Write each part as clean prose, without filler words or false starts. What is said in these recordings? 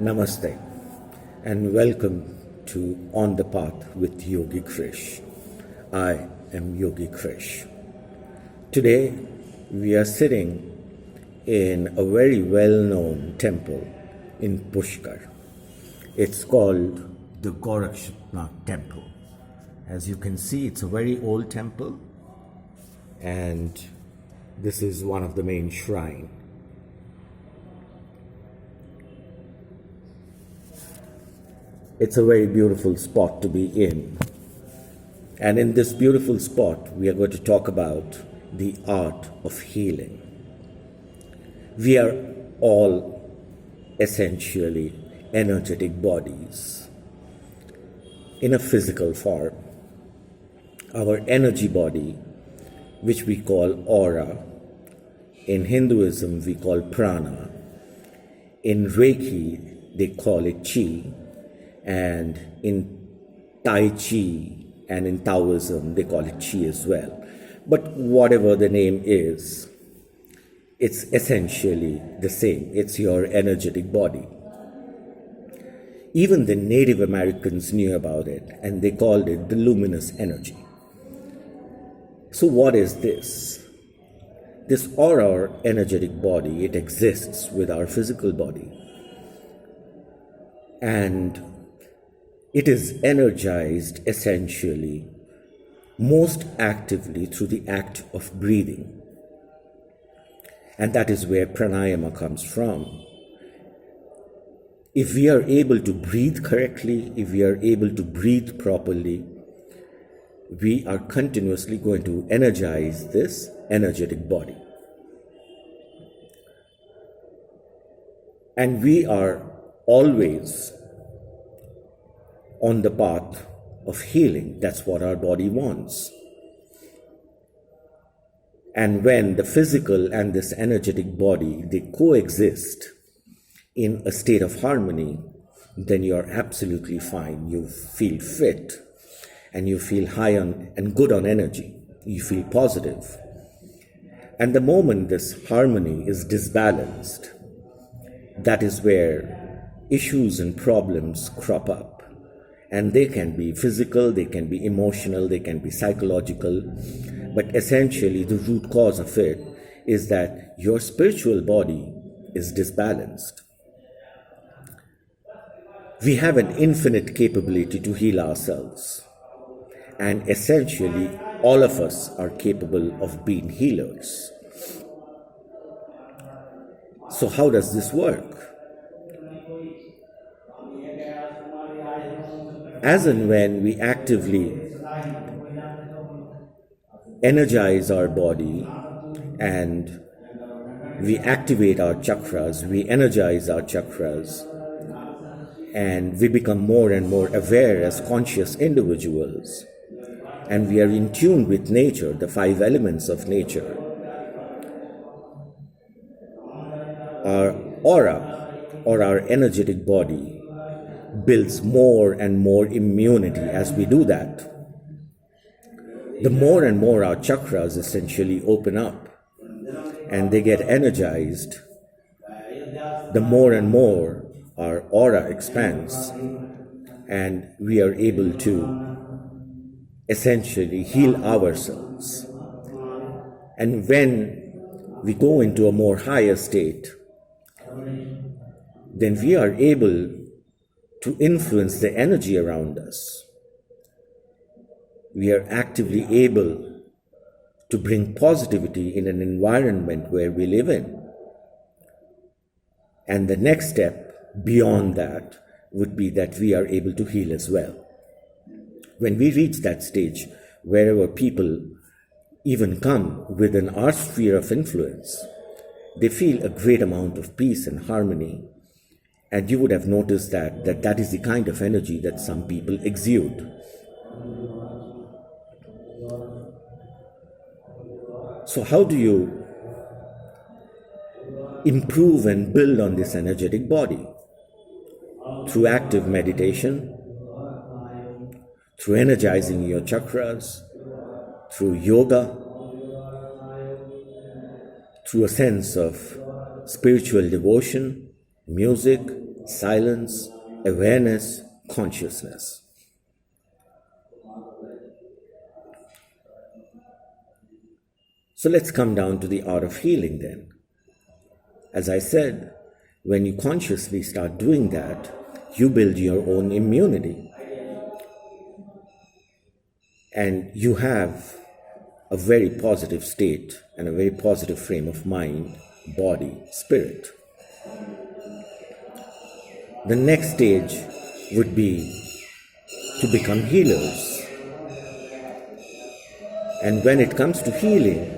Namaste and welcome to On the Path with Yogi Krish. I am Yogi Krish. Today we are sitting in a very well-known temple in Pushkar. It's called the Gorakshnath Temple. As you can see, it's a very old temple and this is one of the main shrines. It's a very beautiful spot to be in. And in this beautiful spot, we are going to talk about the art of healing. We are all essentially energetic bodies in a physical form. Our energy body, which we call aura, in Hinduism we call prana, in Reiki they call it chi, and in Tai Chi and in Taoism they call it Chi as well. But whatever the name is, it's essentially the same. It's your energetic body. Even the Native Americans knew about it and they called it the luminous energy. So what is this? This aura or energetic body, it exists with our physical body. And it is energized essentially most actively through the act of breathing. And that is where pranayama comes from. If we are able to breathe correctly, if we are able to breathe properly, we are continuously going to energize this energetic body. And we are always on the path of healing. That's what our body wants. And when the physical and this energetic body, they coexist in a state of harmony, then you're absolutely fine. You feel fit and you feel high on and good on energy. You feel positive. And the moment this harmony is disbalanced, that is where issues and problems crop up. And they can be physical, they can be emotional, they can be psychological. But essentially, the root cause of it is that your spiritual body is disbalanced. We have an infinite capability to heal ourselves. And essentially, all of us are capable of being healers. So how does this work? As and when we actively energize our body and we activate our chakras, we energize our chakras, and we become more and more aware as conscious individuals, and we are in tune with nature, the five elements of nature, our aura or our energetic body builds more and more immunity as we do that. The more and more our chakras essentially open up and they get energized, the more and more our aura expands and we are able to essentially heal ourselves. And when we go into a more higher state, then we are able to influence the energy around us. We are actively able to bring positivity in an environment where we live in. And the next step beyond that would be that we are able to heal as well. When we reach that stage, wherever people even come within our sphere of influence, they feel a great amount of peace and harmony. And you would have noticed that is the kind of energy that some people exude. So how do you improve and build on this energetic body? Through active meditation, through energizing your chakras, through yoga, through a sense of spiritual devotion, music, silence, awareness, consciousness. So let's come down to the art of healing then. As I said, when you consciously start doing that, you build your own immunity. And you have a very positive state and a very positive frame of mind, body, spirit. The next stage would be to become healers. And when it comes to healing,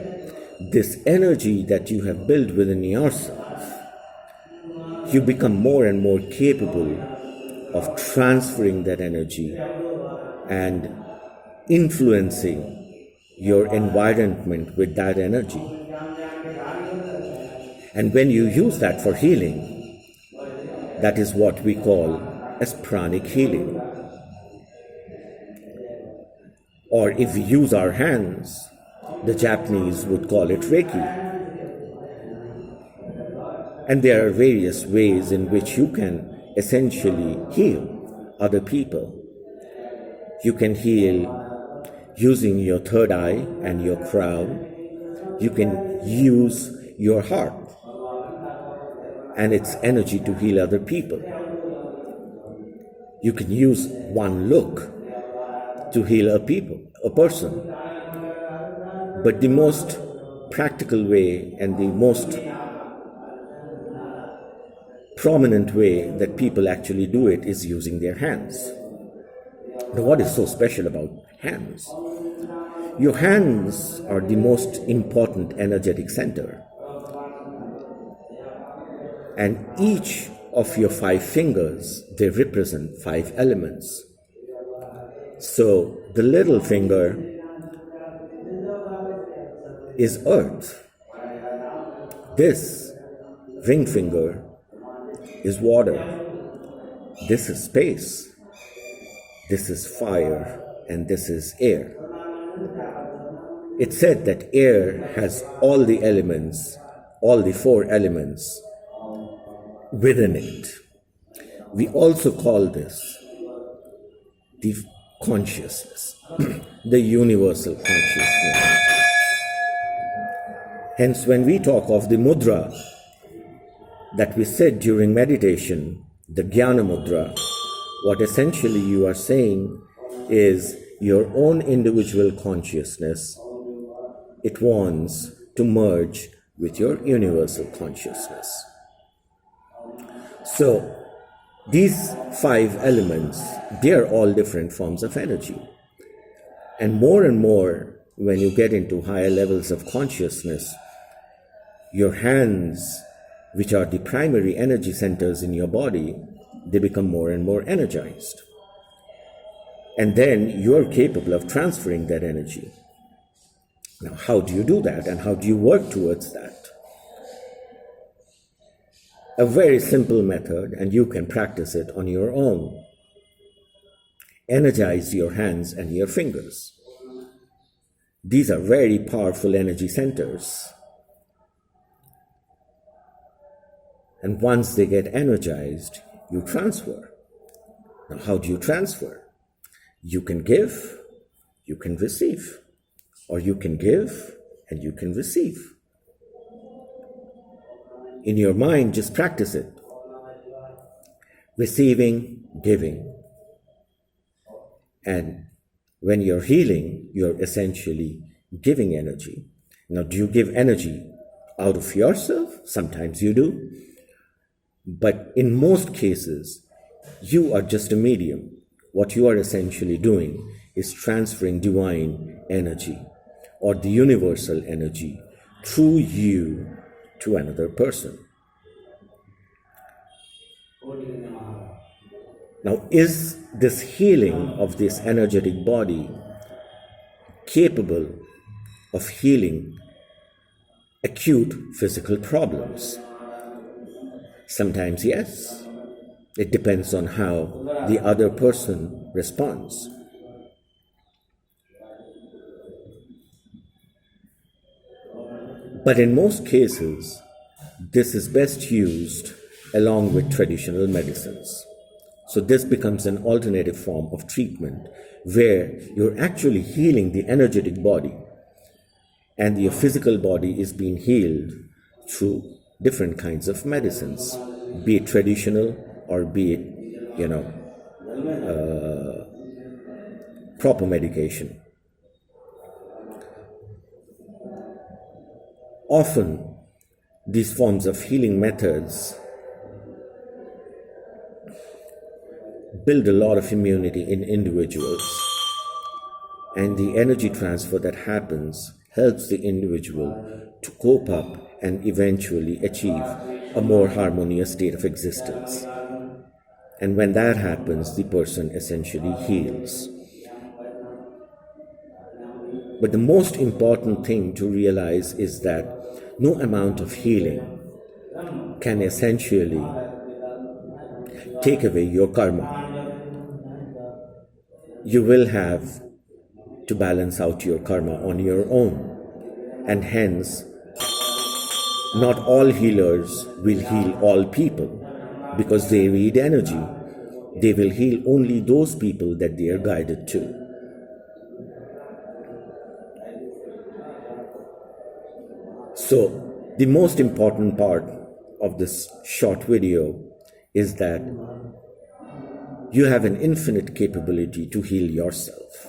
this energy that you have built within yourself, you become more and more capable of transferring that energy and influencing your environment with that energy. And when you use that for healing, that is what we call as pranic healing. Or if we use our hands, the Japanese would call it Reiki. And there are various ways in which you can essentially heal other people. You can heal using your third eye and your crown. You can use your heart and its energy to heal other people. You can use one look to heal a person. But the most practical way and the most prominent way that people actually do it is using their hands. Now, what is so special about hands? Your hands are the most important energetic center. And each of your 5 fingers, they represent 5 elements. So the little finger is earth. This ring finger is water. This is space. This is fire. And this is air. It's said that air has all the elements, all the 4 elements within it. We also call this the consciousness, the universal consciousness. Hence, when we talk of the mudra that we said during meditation, the Jnana mudra, what essentially you are saying is your own individual consciousness. It wants to merge with your universal consciousness. So, these 5 elements, they are all different forms of energy. And more, when you get into higher levels of consciousness, your hands, which are the primary energy centers in your body, they become more and more energized. And then you're capable of transferring that energy. Now, how do you do that and how do you work towards that? A very simple method, and you can practice it on your own. Energize your hands and your fingers. These are very powerful energy centers. And once they get energized, you transfer. Now, how do you transfer? You can give, you can receive. Or you can give and you can receive. In your mind, just practice it. Receiving, giving. And when you're healing, you're essentially giving energy. Now, do you give energy out of yourself? Sometimes you do. But in most cases, you are just a medium. What you are essentially doing is transferring divine energy or the universal energy through you to another person. Now, is this healing of this energetic body capable of healing acute physical problems? Sometimes yes. It depends on how the other person responds. But in most cases, this is best used along with traditional medicines. So this becomes an alternative form of treatment where you're actually healing the energetic body and your physical body is being healed through different kinds of medicines, be it traditional or be it, proper medication. Often, these forms of healing methods build a lot of immunity in individuals, and the energy transfer that happens helps the individual to cope up and eventually achieve a more harmonious state of existence. And when that happens, the person essentially heals. But the most important thing to realize is that no amount of healing can essentially take away your karma. You will have to balance out your karma on your own, and hence, not all healers will heal all people because they read energy. They will heal only those people that they are guided to. So, the most important part of this short video is that you have an infinite capability to heal yourself.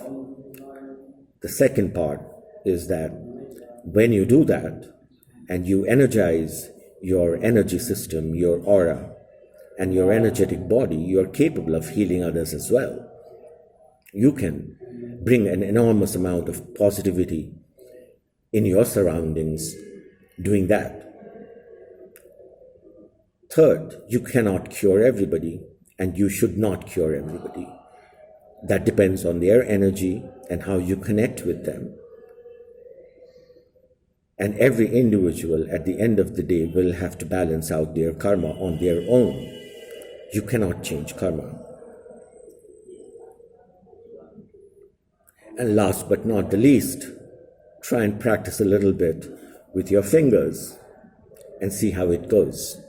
The second part is that when you do that and you energize your energy system, your aura, and your energetic body, you are capable of healing others as well. You can bring an enormous amount of positivity in your surroundings doing that. Third, you cannot cure everybody, and you should not cure everybody. That depends on their energy and how you connect with them. And every individual at the end of the day will have to balance out their karma on their own. You cannot change karma. And last but not the least, try and practice a little bit with your fingers and see how it goes.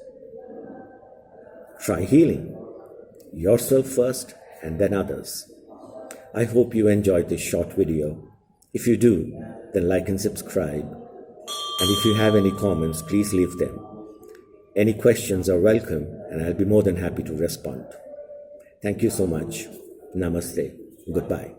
Try healing yourself first and then others. I hope you enjoyed this short video. If you do, then like and subscribe. And if you have any comments, please leave them. Any questions are welcome, and I'll be more than happy to respond. Thank you so much. Namaste. Goodbye.